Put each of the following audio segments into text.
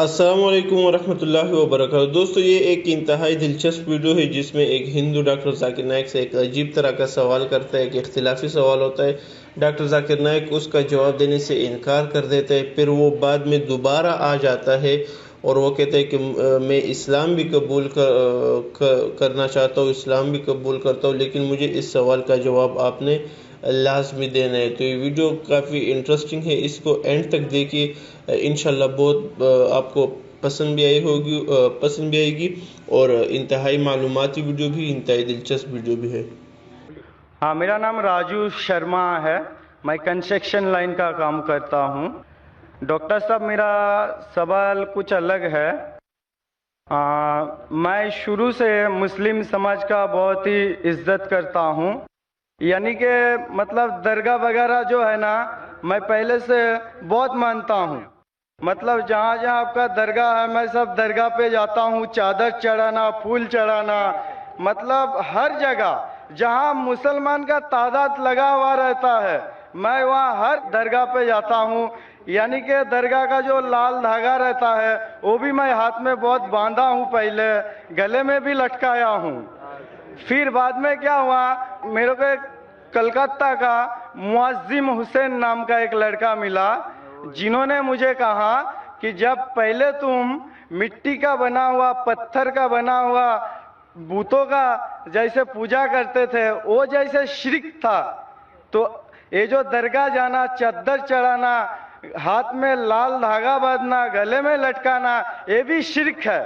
السلام علیکم ورحمۃ اللہ وبرکاتہ۔ دوستو، یہ ایک انتہائی دلچسپ ویڈیو ہے جس میں ایک ہندو ڈاکٹر ذاکر نائک سے ایک عجیب طرح کا سوال کرتا ہے، ایک اختلافی سوال ہوتا ہے۔ ڈاکٹر ذاکر نائک اس کا جواب دینے سے انکار کر دیتا ہے، پھر وہ بعد میں دوبارہ آ جاتا ہے اور وہ کہتا ہے کہ میں اسلام بھی قبول کرنا چاہتا ہوں، اسلام بھی قبول کرتا ہوں، لیکن مجھے اس سوال کا جواب آپ نے لازمی دینا ہے۔ تو یہ ویڈیو کافی انٹرسٹنگ ہے، اس کو اینڈ تک دیکھیے، انشاءاللہ بہت آپ کو پسند بھی آئے گی اور انتہائی معلوماتی ویڈیو بھی، انتہائی دلچسپ ویڈیو بھی ہے۔ ہاں، میرا نام راجو شرما ہے، میں کنسٹرکشن لائن کا کام کرتا ہوں۔ ڈاکٹر صاحب، میرا سوال کچھ الگ ہے۔ میں شروع سے مسلم سماج کا بہت ہی عزت کرتا ہوں، یعنی کہ مطلب درگاہ وغیرہ جو ہے نا، میں پہلے سے بہت مانتا ہوں۔ مطلب جہاں جہاں آپ کا درگاہ ہے، میں سب درگاہ پہ جاتا ہوں، چادر چڑھانا، پھول چڑھانا، مطلب ہر جگہ جہاں مسلمان کا تعداد لگا ہوا رہتا ہے میں وہاں ہر درگاہ پہ جاتا ہوں۔ یعنی کہ درگاہ کا جو لال دھاگا رہتا ہے وہ بھی میں ہاتھ میں بہت باندھا ہوں، پہلے گلے میں بھی لٹکایا ہوں۔ پھر بعد میں کیا ہوا، میرے کو ایک کلکتہ کا معظم حسین نام کا ایک لڑکا ملا، جنہوں نے مجھے کہا کہ جب پہلے تم مٹی کا بنا ہوا، پتھر کا بنا ہوا بتوں کا جیسے پوجا کرتے تھے، وہ جیسے شرک تھا، تو یہ جو درگاہ جانا، چادر چڑھانا، ہاتھ میں لال دھاگا باندھنا، گلے میں لٹکانا، یہ بھی شرک ہے۔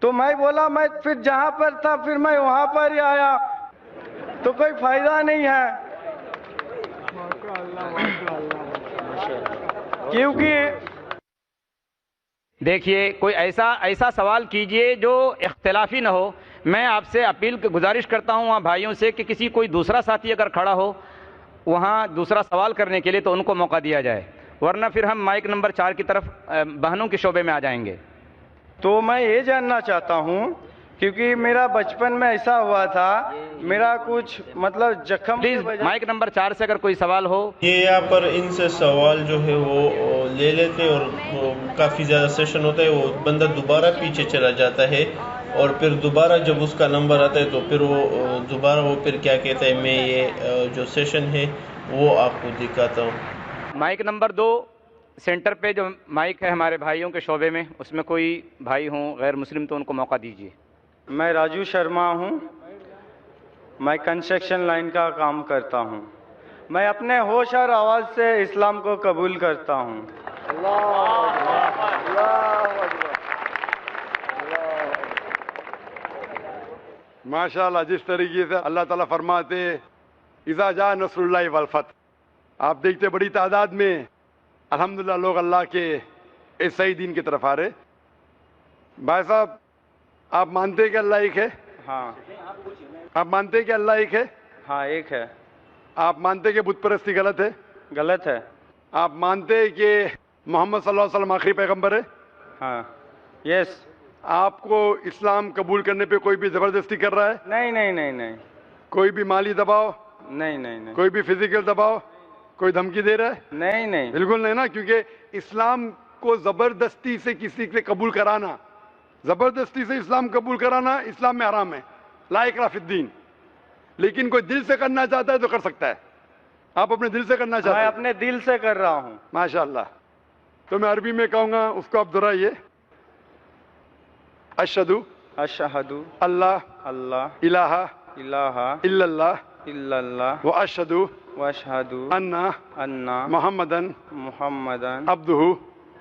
تو میں بولا، میں پھر جہاں پر تھا پھر میں وہاں پر ہی آیا، تو کوئی فائدہ نہیں ہے، کیونکہ دیکھیے کوئی ایسا سوال کیجئے جو اختلافی نہ ہو۔ میں آپ سے گزارش کرتا ہوں وہاں بھائیوں سے کہ کوئی دوسرا ساتھی اگر کھڑا ہو وہاں دوسرا سوال کرنے کے لیے تو ان کو موقع دیا جائے، ورنہ پھر ہم مائک نمبر 4 کی طرف بہنوں کے شعبے میں آ جائیں گے۔ تو میں یہ جاننا چاہتا ہوں، کیونکہ میرا بچپن میں ایسا ہوا تھا، میرا کچھ مطلب زخم، پلیز مائک نمبر 4 سے اگر کوئی سوال ہو۔ یہ یہاں پر ان سے سوال جو ہے وہ لے لیتے اور کافی زیادہ سیشن ہوتا ہے، وہ بندہ دوبارہ پیچھے چلا جاتا ہے اور پھر دوبارہ جب اس کا نمبر آتا ہے تو پھر وہ دوبارہ وہ پھر کیا کہتا ہے، میں یہ جو سیشن ہے وہ آپ کو دکھاتا ہوں۔ مائک نمبر 2 سینٹر پہ جو مائک ہے ہمارے بھائیوں کے شعبے میں، اس میں کوئی بھائی ہوں غیر مسلم تو ان کو موقع دیجیے۔ میں راجو شرما ہوں، میں کنسٹرکشن لائن کا کام کرتا ہوں۔ میں اپنے ہوش اور آواز سے اسلام کو قبول کرتا ہوں۔ ماشاءاللہ، جس طریقے سے اللہ تعالیٰ فرماتے اذا جاء نصر اللہ والفتح، آپ دیکھتے بڑی تعداد میں الحمدللہ لوگ اللہ کے اس صحیح دین کی طرف آ رہے۔ بھائی صاحب، آپ مانتے کہ اللہ ایک ہے؟ ہاں۔ آپ مانتے کہ اللہ ایک ہے؟ ہاں، ایک ہے۔ آپ مانتے کہ بت پرستی غلط ہے؟ غلط ہے۔ آپ مانتے کہ محمد صلی اللہ علیہ وسلم آخری پیغمبر ہے؟ ہاں، یس۔ آپ کو اسلام قبول کرنے پہ کوئی بھی زبردستی کر رہا ہے؟ نہیں نہیں نہیں نہیں کوئی بھی مالی دباؤ، نہیں نہیں نہیں کوئی بھی فزیکل دباؤ، کوئی دھمکی دے رہا ہے؟ نہیں نہیں بالکل نہیں نا، کیونکہ اسلام کو زبردستی سے کسی سے قبول کرانا، زبردستی سے اسلام قبول کرانا اسلام میں حرام ہے، لا اکراہ فی الدین۔ لیکن کوئی دل سے کرنا چاہتا ہے تو کر سکتا ہے۔ آپ اپنے دل سے کرنا چاہتے میں ہیں؟ اپنے دل سے کر رہا ہوں۔ ماشاءاللہ۔ تو میں عربی میں کہوں گا، اس کو آپ دہرائیے۔ اشہدو اشہدو اللہ اللہ الہ الہ الا اللہ الا اللہ واشہدو واشہدو ان ان محمدن محمدن عبدہ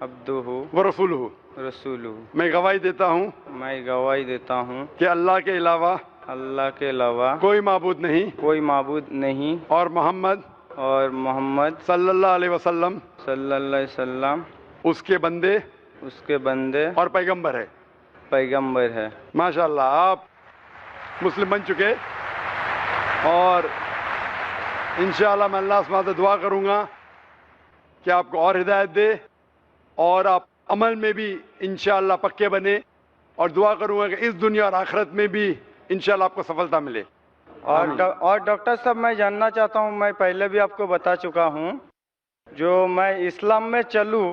عبدہ ورسولہ۔ رسولہ۔ میں گواہی دیتا ہوں میں گواہی دیتا ہوں کہ اللہ کے علاوہ اللہ کے علاوہ کوئی معبود نہیں، کوئی معبود نہیں، اور محمد اور محمد صلی اللہ علیہ وسلم صلی اللہ علیہ وسلم اس کے بندے اس کے بندے اور پیغمبر ہے۔ پیغمبر ہے۔ ماشاءاللہ، آپ مسلم بن چکے، اور انشاءاللہ میں اللہ سبحانہ سے دعا کروں گا کہ آپ کو اور ہدایت دے اور آپ عمل میں بھی انشاءاللہ پکے بنے، اور دعا کروں گا کہ اس دنیا اور آخرت میں بھی انشاءاللہ آپ کو سفلتا ملے۔ اور ڈاکٹر صاحب، میں جاننا چاہتا ہوں، میں پہلے بھی آپ کو بتا چکا ہوں، جو میں اسلام میں چلوں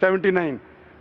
79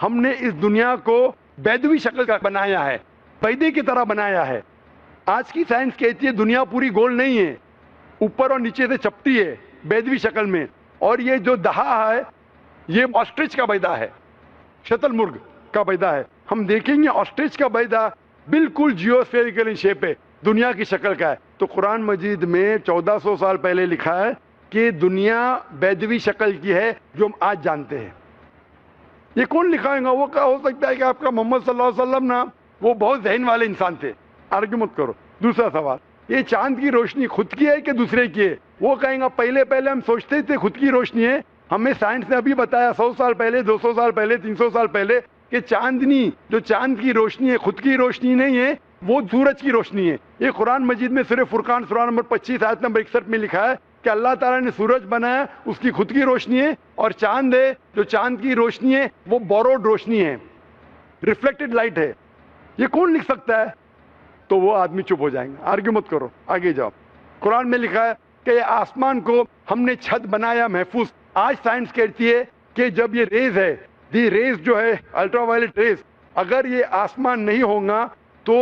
ہم نے اس دنیا کو بیدوی شکل کا بنایا ہے، پیدے کی طرح بنایا ہے۔ آج کی سائنس کہتی ہے دنیا پوری گول نہیں ہے، اوپر اور نیچے سے چپٹی ہے بیدوی شکل میں، اور یہ جو دہا ہے یہ آسٹرچ کا بیدا ہے، شتل مرغ کا بیدا ہے۔ ہم دیکھیں گے آسٹرچ کا بیدا بالکل جیوسفیریکل ان شیپ ہے، دنیا کی شکل کا ہے۔ تو قرآن مجید میں 1400 سال پہلے لکھا ہے کہ دنیا بیدوی شکل کی ہے جو ہم آج جانتے ہیں۔ یہ کون لکھائے گا؟ وہ ہو سکتا ہے کہ آپ کا محمد صلی اللہ علیہ وسلم نا وہ بہت ذہن والے انسان تھے، آرگو مت کرو۔ دوسرا سوال، یہ چاند کی روشنی خود کی ہے کہ دوسرے کی ہے؟ وہ کہیں گا پہلے ہم سوچتے تھے خود کی روشنی ہے، ہمیں سائنس نے ابھی بتایا 100 سال پہلے، 200 سال پہلے، 300 سال پہلے کہ چاندنی جو چاند کی روشنی ہے خود کی روشنی نہیں ہے، وہ سورج کی روشنی ہے۔ یہ قرآن مجید میں صرف فرقان سورہ نمبر 25 آیت نمبر 61 میں لکھا ہے کہ اللہ تعالیٰ نے سورج بنایا، اس کی خود کی روشنی ہے، اور چاند ہے جو چاند کی روشنی ہے وہ بوروڈ روشنی ہے، ریفلیکٹڈ لائٹ ہے۔ یہ کون لکھ سکتا ہے؟ تو وہ آدمی چپ ہو جائیں گے، آرگیو مت کرو، آگے جاؤ۔ قرآن میں لکھا ہے کہ یہ آسمان کو ہم نے چھت بنایا محفوظ۔ آج سائنس کہتی ہے کہ جب یہ ریز ہے، دی ریز جو ہے الٹرا وائلٹ ریز، اگر یہ آسمان نہیں ہوگا تو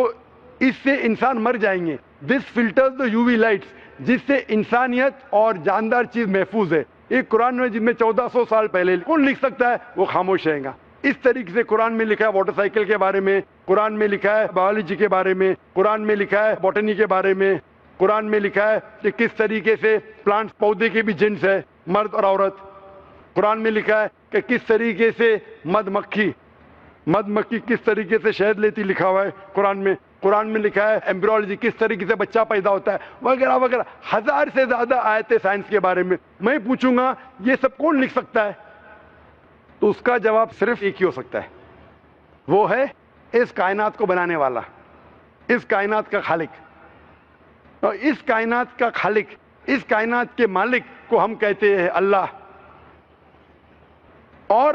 اس سے انسان مر جائیں گے۔ دس فلٹرز دا یو وی لائٹس، جس سے انسانیت اور جاندار چیز محفوظ ہے۔ یہ قرآن میں جن میں 1400 سال پہلے کون لکھ سکتا ہے؟ وہ خاموش رہے گا۔ اس طریقے سے قرآن میں لکھا ہے واٹر سائیکل کے بارے میں، قرآن میں لکھا ہے بایولوجی کے بارے میں، قرآن میں لکھا ہے بوٹنی کے بارے میں، قرآن میں لکھا ہے کہ کس طریقے سے پلانٹس پودے کے بھی جنس ہے، مرد اور عورت۔ قرآن میں لکھا ہے کہ کس طریقے سے مد مکھی کس طریقے سے شہد لیتی، لکھا ہوا ہے قرآن میں۔ قرآن میں لکھا ہے ایمبریولوجی کس طریقے سے بچہ پیدا ہوتا ہے، وغیرہ وغیرہ، 1000 سے زیادہ آیتیں سائنس کے بارے میں۔ میں پوچھوں گا یہ سب کون لکھ سکتا ہے؟ تو اس کا جواب صرف ایک ہی ہو سکتا ہے، وہ ہے اس کائنات کو بنانے والا، اس کائنات کا خالق۔ اور اس کائنات کا خالق، اس کائنات کے مالک کو ہم کہتے ہیں اللہ۔ اور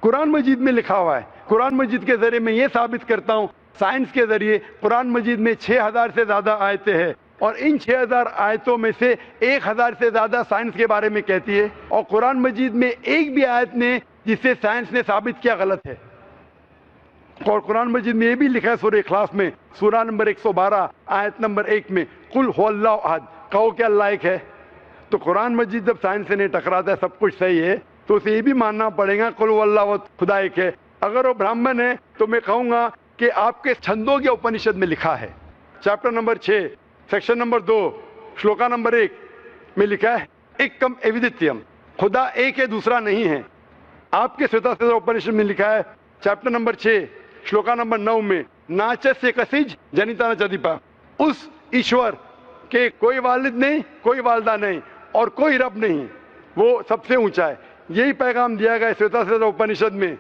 قرآن مجید میں لکھا ہوا ہے، قرآن مجید کے ذریعے میں یہ ثابت کرتا ہوں، سائنس کے ذریعے قرآن مجید میں 6000 سے زیادہ آیتیں ہیں، اور ان 6000 آیتوں میں سے 1000 سے زیادہ سائنس کے بارے میں کہتی ہے، اور قرآن مجید میں ایک بھی آیت نے جسے سائنس نے ثابت کیا غلط ہے۔ اور قرآن مجید میں یہ بھی لکھا ہے سورہ اخلاص میں، سورہ نمبر 112 آیت نمبر 1 میں، قل هو اللہ احد، کہو کہ اللہ ایک ہے۔ تو قرآن مجید جب سائنس سے نہیں ٹکراتا ہے، سب کچھ صحیح ہے، تو اسے یہ بھی ماننا پڑے گا قل هو اللہ احد، خدا ایک ہے۔ اگر وہ برہمن ہے تو میں کہوں گا کہ آپ کے چھندوگیہ اپنشد میں لکھا ہے، chapter number 6 section number 2 shloka number 1 میں لکھا ہے ایکم ایودتیم، خدا ایک ہے دوسرا نہیں ہے۔ آپ کے سوتا اپنشد میں لکھا ہے چیپٹر نمبر 6 شلوکا نمبر 9 میں ناچس کسج جنیتا نچدیپا، اس ایشور کے کوئی والد نہیں، کوئی والدہ نہیں، اور کوئی رب نہیں، وہ سب سے اونچا ہے۔ یہی پیغام دیا گیا سوتا اپنشد میں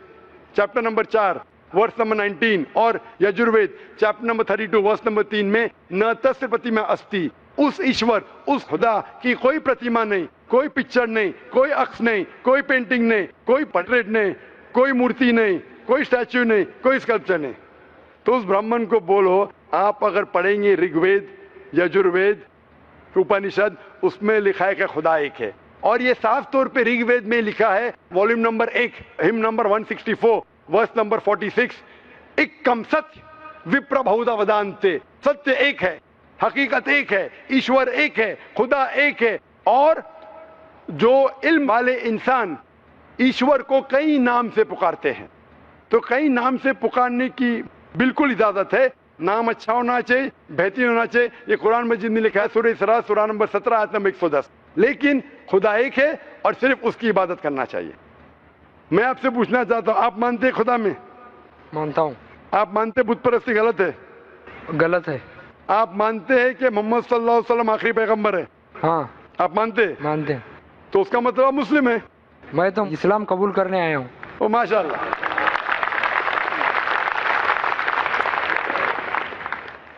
چیپٹر نمبر 4 ورس نمبر 19، اور Yajurveda chapter number 32 verse number 3 میں نہ تس پرتیما استی، اس ایشور، اس خدا کی کوئی پرتیما نہیں، کوئی پکچر نہیں، کوئی عکس نہیں، کوئی پینٹنگ نہیں، کوئی پورٹریٹ نہیں، کوئی مورتی نہیں، کوئی اسٹیچو نہیں، کوئی اسکلپچر نہیں۔ تو اس برہمن کو بولو، آپ اگر پڑھیں گے رگ وید، یجروید، اپنشد، اس میں لکھا ہے کہ خدا ایک ہے۔ اور یہ صاف طور پہ رگ وید میں لکھا ہے، والیوم نمبر 1 ہم نمبر 164 ورس نمبر 46، ایکم ستیہ وپر بہودا ودانتے، ستیہ ایک ہے، حقیقت ایک ہے، ایشور ایک ہے، خدا ایک ہے۔ اور جو علم والے انسان ایشور کو کئی نام سے پکارتے ہیں، تو کئی نام سے پکارنے کی بالکل اجازت ہے، نام اچھا ہونا چاہیے، بہترین ہونا چاہیے۔ یہ قرآن مجید میں لکھا ہے سورہ اسراء سورہ نمبر 17 آیت نمبر 110۔ لیکن خدا ایک ہے اور صرف اس کی عبادت کرنا چاہیے۔ میں آپ سے پوچھنا چاہتا ہوں، آپ مانتے ہیں خدا میں؟ مانتا ہوں۔ آپ مانتے بت پرستی غلط ہے؟ غلط ہے۔ آپ مانتے ہیں کہ محمد صلی اللہ علیہ وسلم آخری پیغمبر ہے؟ ہاں آپ مانتے ہیں؟ مانتے ہیں۔ تو اس کا مطلب آپ مسلم ہے؟ میں تو اسلام قبول کرنے آیا ہوں۔ او ماشاء اللہ۔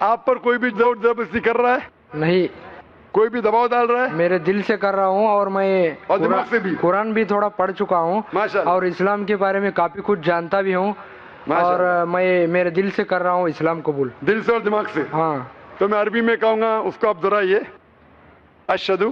آپ پر کوئی بھی زور زبردستی کر رہا ہے؟ نہیں، کوئی بھی دباؤ ڈال رہا ہے؟ میرے دل سے کر رہا ہوں، اور میں اور دماغ سے بھی؟ قرآن بھی تھوڑا پڑھ چکا ہوں، ماشاءاللہ۔ اور اسلام کے بارے میں کافی کچھ جانتا بھی ہوں، ماشاءاللہ۔ اور میں میرے دل سے کر رہا ہوں اسلام قبول۔ دل سے اور دماغ سے؟ ہاں۔ تو میں عربی میں کہوں گا، اس کو آپ دہرائیے، اشہدو